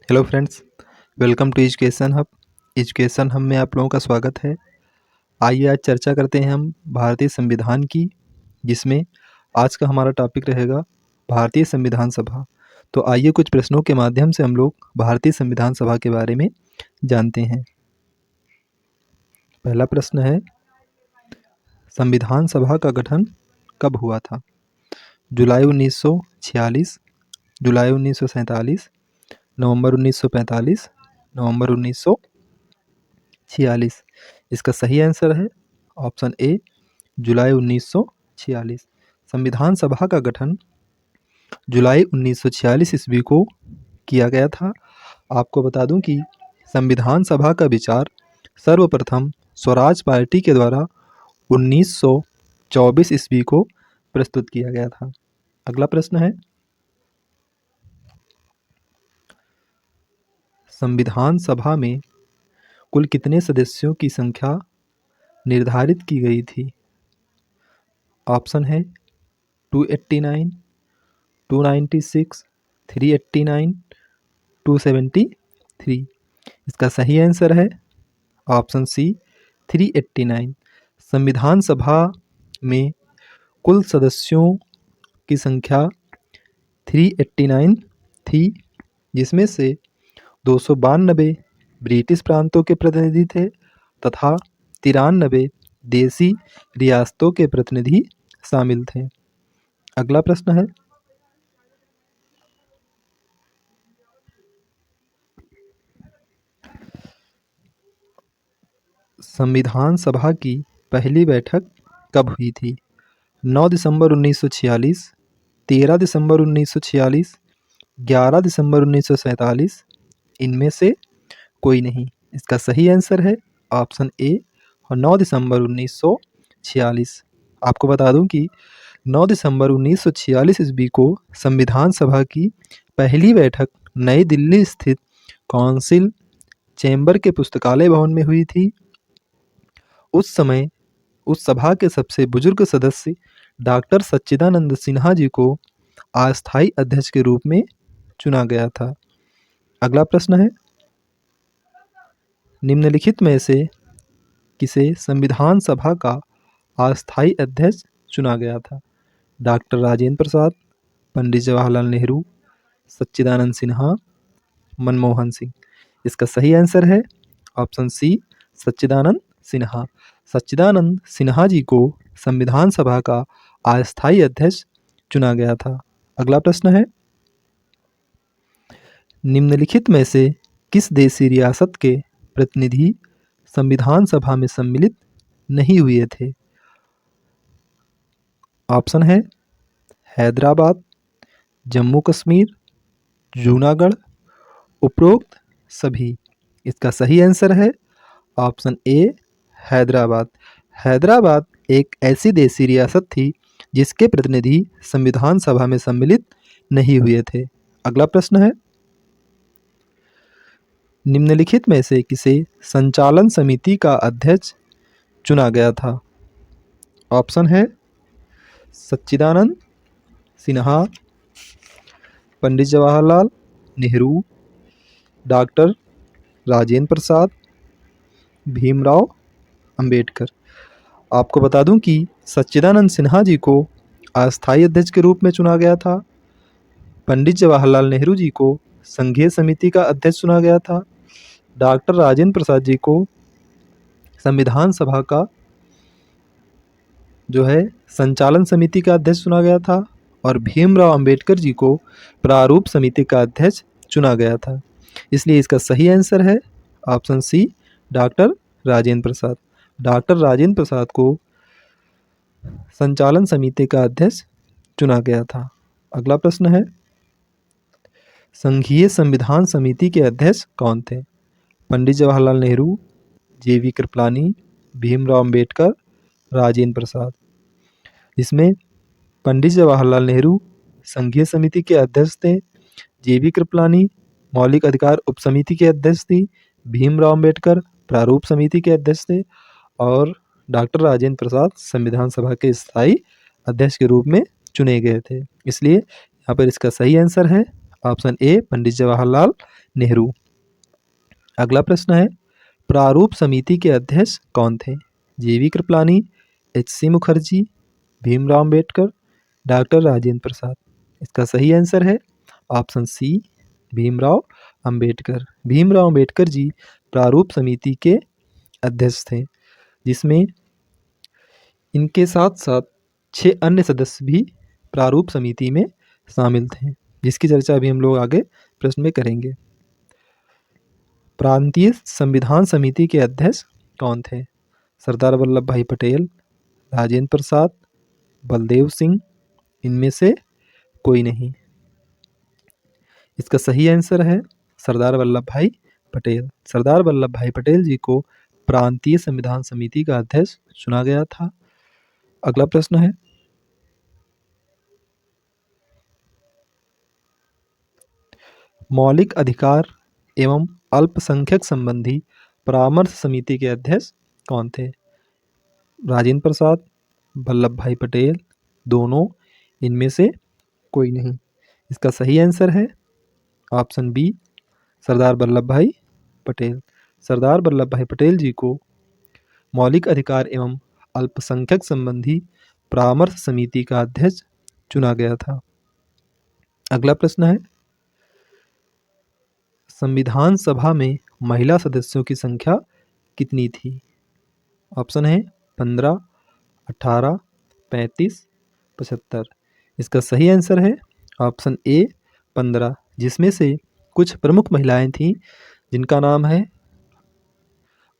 Hello friends, welcome to education hub. Education hub में आप लोगों का स्वागत है। आइए आज चर्चा करते हैं हम भारतीय संविधान की, जिसमें आज का हमारा टॉपिक रहेगा भारतीय संविधान सभा। तो आइए कुछ प्रश्नों के माध्यम से हम लोग भारतीय संविधान सभा के बारे में जानते हैं। पहला प्रश्न है, संविधान सभा का गठन कब हुआ था? जुलाई 1946, जुलाई 1947, नवंबर 1945, नवंबर 1946। इसका सही आंसर है ऑप्शन ए, जुलाई 1946। संविधान सभा का गठन जुलाई 1946 ईस्वी को किया गया था। आपको बता दूं कि संविधान सभा का विचार सर्वप्रथम स्वराज पार्टी के द्वारा 1924 ईस्वी को प्रस्तुत किया गया था। अगला प्रश्न है, संविधान सभा में कुल कितने सदस्यों की संख्या निर्धारित की गई थी? ऑप्शन है 289, 296, 389, 273। इसका सही आंसर है ऑप्शन सी, 389। संविधान सभा में कुल सदस्यों की संख्या 389 थी, जिसमें से 292 ब्रिटिश प्रांतों के प्रतिनिधि थे तथा 93 देसी रियासतों के प्रतिनिधि शामिल थे। अगला प्रश्न है, संविधान सभा की पहली बैठक कब हुई थी? 9 दिसंबर 1946, 13 दिसंबर 1946, 11 दिसंबर 1947। इनमें से कोई नहीं। इसका सही आंसर है ऑप्शन ए, 9 दिसंबर 1946। आपको बता दूं कि 9 दिसंबर 1946 ईस्वी को संविधान सभा की पहली बैठक नई दिल्ली स्थित काउंसिल चैम्बर के पुस्तकालय भवन में हुई थी। उस समय उस सभा के सबसे बुजुर्ग सदस्य डॉक्टर सच्चिदानंद सिन्हा जी को अस्थायी अध्यक्ष के रूप में चुना गया था। अगला प्रश्न है, निम्नलिखित में से किसे संविधान सभा का अस्थायी अध्यक्ष चुना गया था? डॉक्टर राजेंद्र प्रसाद, पंडित जवाहरलाल नेहरू, सच्चिदानंद सिन्हा, मनमोहन सिंह। इसका सही आंसर है ऑप्शन सी, सच्चिदानंद सिन्हा। सच्चिदानंद सिन्हा जी को संविधान सभा का अस्थायी अध्यक्ष चुना गया था। अगला प्रश्न है, निम्नलिखित में से किस देशी रियासत के प्रतिनिधि संविधान सभा में सम्मिलित नहीं हुए थे? ऑप्शन है हैदराबाद, जम्मू कश्मीर, जूनागढ़, उपरोक्त सभी। इसका सही आंसर है ऑप्शन ए, हैदराबाद। हैदराबाद एक ऐसी देशी रियासत थी जिसके प्रतिनिधि संविधान सभा में सम्मिलित नहीं हुए थे। अगला प्रश्न है, निम्नलिखित में से किसे संचालन समिति का अध्यक्ष चुना गया था? ऑप्शन है सच्चिदानंद सिन्हा, पंडित जवाहरलाल नेहरू, डॉक्टर राजेंद्र प्रसाद, भीमराव अंबेडकर। आपको बता दूं कि सच्चिदानंद सिन्हा जी को अस्थायी अध्यक्ष के रूप में चुना गया था। पंडित जवाहरलाल नेहरू जी को संघीय समिति का अध्यक्ष चुना गया था। डॉक्टर राजेंद्र प्रसाद जी को संविधान सभा का जो है संचालन समिति का अध्यक्ष चुना गया था और भीमराव अंबेडकर जी को प्रारूप समिति का अध्यक्ष चुना गया था। इसलिए इसका सही आंसर है option C, doctor Rajendra Prasad. Doctor Rajendra Prasad को संचालन समिति का अध्यक्ष चुना गया था। अगला प्रश्न है, संघीय संविधान समिति के अध्यक्ष कौन थे? पंडित जवाहरलाल नेहरू, जेवी कृपलानी, भीमराव अंबेडकर, राजेंद्र प्रसाद। इसमें पंडित जवाहरलाल नेहरू संघीय समिति के अध्यक्ष थे, जेवी कृपलानी मौलिक अधिकार उप समिति के अध्यक्ष थी, भीमराव अंबेडकर प्रारूप समिति के अध्यक्ष थे और डॉक्टर राजेंद्र प्रसाद संविधान सभा के स्थायी अध्यक्ष के रूप में चुने गए थे। इसलिए यहाँ पर इसका सही आंसर है ऑप्शन ए, पंडित जवाहरलाल नेहरू। अगला प्रश्न है, प्रारूप समिति के अध्यक्ष कौन थे? जीवी कृपलानी, एच.सी. मुखर्जी, भीमराव अम्बेडकर, डॉक्टर राजेंद्र प्रसाद। इसका सही आंसर है ऑप्शन सी, भीमराव अम्बेडकर। भीमराव अम्बेडकर जी प्रारूप समिति के अध्यक्ष थे, जिसमें इनके साथ साथ 6 अन्य सदस्य भी प्रारूप समिति में शामिल थे, जिसकी चर्चा अभी हम लोग आगे प्रश्न में करेंगे। प्रांतीय संविधान समिति के अध्यक्ष कौन थे? सरदार वल्लभ भाई पटेल, राजेंद्र प्रसाद, बलदेव सिंह, इनमें से कोई नहीं। इसका सही आंसर है सरदार वल्लभ भाई पटेल। सरदार वल्लभ भाई पटेल जी को प्रांतीय संविधान समिति का अध्यक्ष चुना गया था। अगला प्रश्न है, मौलिक अधिकार एवं अल्पसंख्यक संबंधी परामर्श समिति के अध्यक्ष कौन थे? राजेंद्र प्रसाद, वल्लभ भाई पटेल, दोनों, इनमें से कोई नहीं। इसका सही आंसर है ऑप्शन बी, सरदार वल्लभ भाई पटेल। सरदार वल्लभ भाई पटेल जी को मौलिक अधिकार एवं अल्पसंख्यक संबंधी परामर्श समिति का अध्यक्ष चुना गया था। अगला प्रश्न है, संविधान सभा में महिला सदस्यों की संख्या कितनी थी? ऑप्शन है 15, 18, 35, 75। इसका सही आंसर है ऑप्शन ए, 15, जिसमें से कुछ प्रमुख महिलाएं थीं जिनका नाम है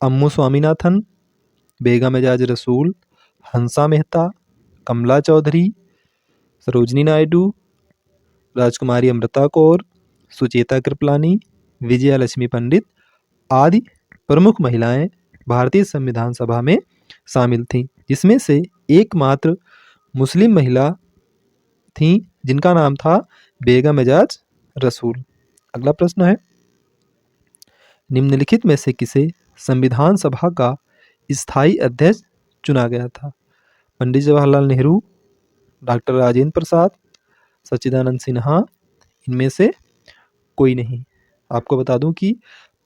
अम्मू स्वामीनाथन, बेगम एजाज रसूल, हंसा मेहता, कमला चौधरी, सरोजनी नायडू, राजकुमारी अमृता कौर, सुचेता कृपलानी, विजया लक्ष्मी पंडित आदि प्रमुख महिलाएं भारतीय संविधान सभा में शामिल थीं, जिसमें से एकमात्र मुस्लिम महिला थीं जिनका नाम था बेगम एजाज रसूल। अगला प्रश्न है, निम्नलिखित में से किसे संविधान सभा का स्थायी अध्यक्ष चुना गया था? पंडित जवाहरलाल नेहरू, डॉक्टर राजेंद्र प्रसाद, सच्चिदानंद सिन्हा, इनमें से कोई नहीं। आपको बता दूं कि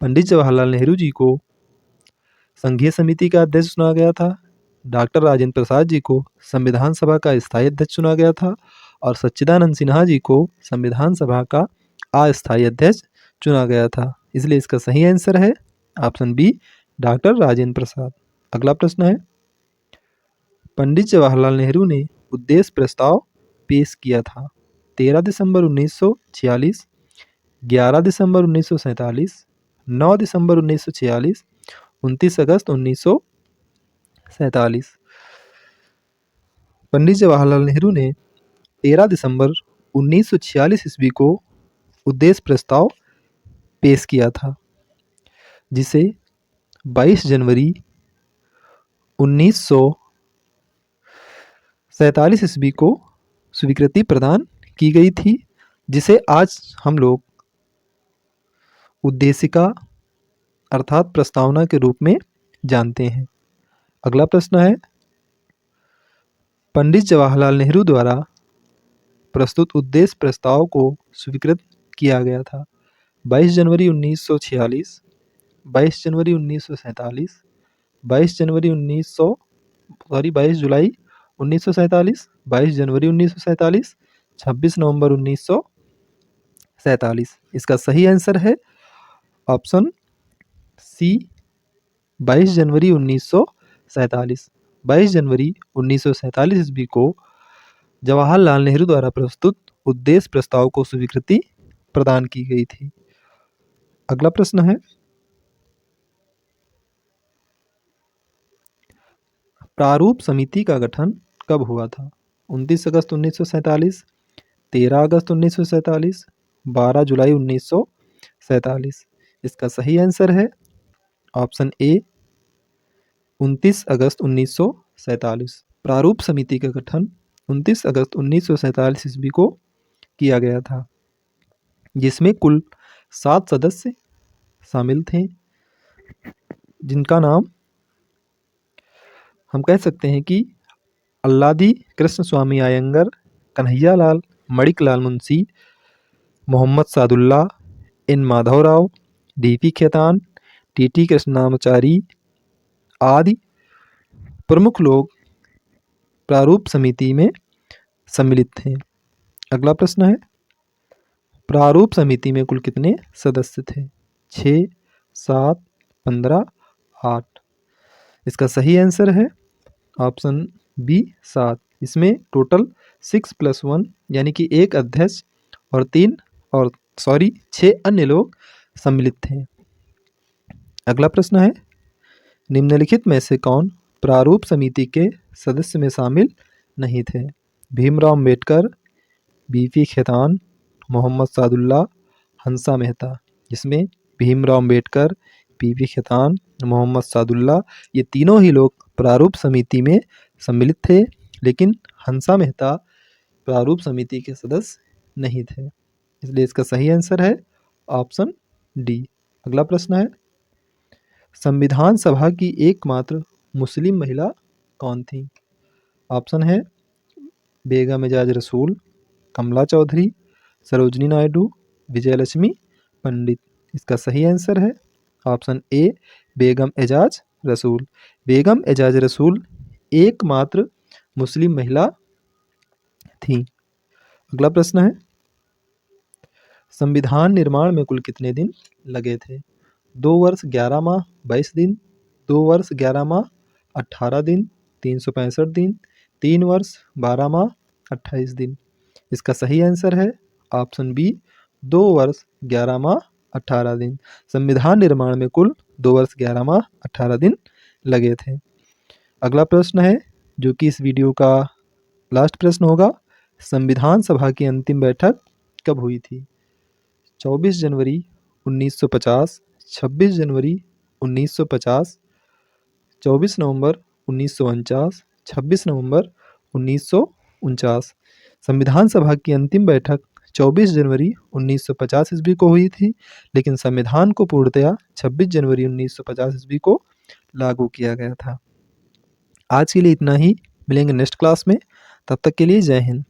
पंडित जवाहरलाल नेहरू जी को संघीय समिति का अध्यक्ष चुना गया था, डॉक्टर राजेंद्र प्रसाद जी को संविधान सभा का स्थायी अध्यक्ष चुना गया था और सच्चिदानंद सिन्हा जी को संविधान सभा का अस्थायी अध्यक्ष चुना गया था। इसलिए इसका सही आंसर है option B, doctor Rajendra Prasad. अगला प्रश्न है, पंडित जवाहरलाल नेहरू ने उद्देश्य प्रस्ताव पेश किया था 13 दिसंबर 1946, 11 दिसंबर 1947, 9 दिसंबर 1946, 29 अगस्त 1947। पंडित जवाहरलाल नेहरू ने 13 दिसंबर 1946 ईस्वी को उद्देश्य प्रस्ताव पेश किया था, जिसे 22 जनवरी 1947 ईस्वी को स्वीकृति प्रदान की गई थी, जिसे आज हम लोग उद्देशिका अर्थात प्रस्तावना के रूप में जानते हैं। अगला प्रश्न है, पंडित जवाहरलाल नेहरू द्वारा प्रस्तुत उद्देश्य प्रस्ताव को स्वीकृत किया गया था 22 जनवरी 1946, 22 जनवरी 1947, 22 जुलाई 1947, 22 जनवरी 1947, 26 नवंबर 1947। इसका सही आंसर है ऑप्शन सी, 22 जनवरी 1947। 22 जनवरी 1947 ईस्वी को जवाहरलाल नेहरू द्वारा प्रस्तुत उद्देश्य प्रस्ताव को स्वीकृति प्रदान की गई थी। अगला प्रश्न है, प्रारूप समिति का गठन कब हुआ था? 29 अगस्त 1947, 13 अगस्त 1947, 12 जुलाई 1947। इसका सही आंसर है ऑप्शन ए, 29 अगस्त 1947। प्रारूप समिति का गठन 29 अगस्त 1947 ईस्वी को किया गया था, जिसमें कुल 7 सदस्य शामिल थे, जिनका नाम हम कह सकते हैं कि अल्लादी कृष्ण स्वामी अयंगर, कन्हैया लाल, मणिक लाल मुंशी, मोहम्मद सादुल्ला, एन माधवराव, डी.पी. खेतान, टी.टी. कृष्णामाचारी आदि प्रमुख लोग प्रारूप समिति में सम्मिलित थे। अगला प्रश्न है, प्रारूप समिति में कुल कितने सदस्य थे? 6, 7, 15, 8। इसका सही आंसर है ऑप्शन बी 7। इसमें टोटल 6+1 यानी कि एक अध्यक्ष और 6 अन्य लोग सम्मिलित थे। अगला प्रश्न है, निम्नलिखित में से कौन प्रारूप समिति के सदस्य में शामिल नहीं थे? भीमराव अम्बेडकर, बी.पी. खेतान, मोहम्मद सादुल्लाह, हंसा मेहता। इसमें भीमराव अम्बेडकर, बी.पी. खेतान, मोहम्मद सादुल्लाह ये तीनों ही लोग प्रारूप समिति में सम्मिलित थे, लेकिन हंसा मेहता प्रारूप समिति के सदस्य नहीं थे, इसलिए इसका सही आंसर है ऑप्शन डी। अगला प्रश्न है, संविधान सभा की एकमात्र मुस्लिम महिला कौन थी? ऑप्शन है बेगम एजाज रसूल, कमला चौधरी, सरोजनी नायडू, विजयलक्ष्मी पंडित। इसका सही आंसर है ऑप्शन ए बेगम एजाज रसूल। बेगम एजाज रसूल एकमात्र मुस्लिम महिला थी। अगला प्रश्न है, संविधान निर्माण में कुल कितने दिन लगे थे? 2 वर्ष 11 माह 22 दिन, 2 वर्ष 11 माह 18 दिन, 365 दिन, 3 वर्ष 12 माह 28 दिन। इसका सही आंसर है ऑप्शन बी 2 वर्ष 11 माह 18 दिन। संविधान निर्माण में कुल 2 वर्ष 11 माह 18 दिन लगे थे। अगला प्रश्न है, जो कि इस वीडियो का लास्ट प्रश्न होगा, संविधान सभा की अंतिम बैठक कब हुई थी? 24 जनवरी 1950, 26 जनवरी 1950, 24 नवंबर 1949, 26 नवंबर 1949। संविधान सभा की अंतिम बैठक 24 जनवरी 1950 ईस्वी को हुई थी, लेकिन संविधान को पूर्णतया 26 जनवरी 1950 ईस्वी को लागू किया गया था। आज के लिए इतना ही, मिलेंगे नेक्स्ट क्लास में, तब तक के लिए जय हिंद।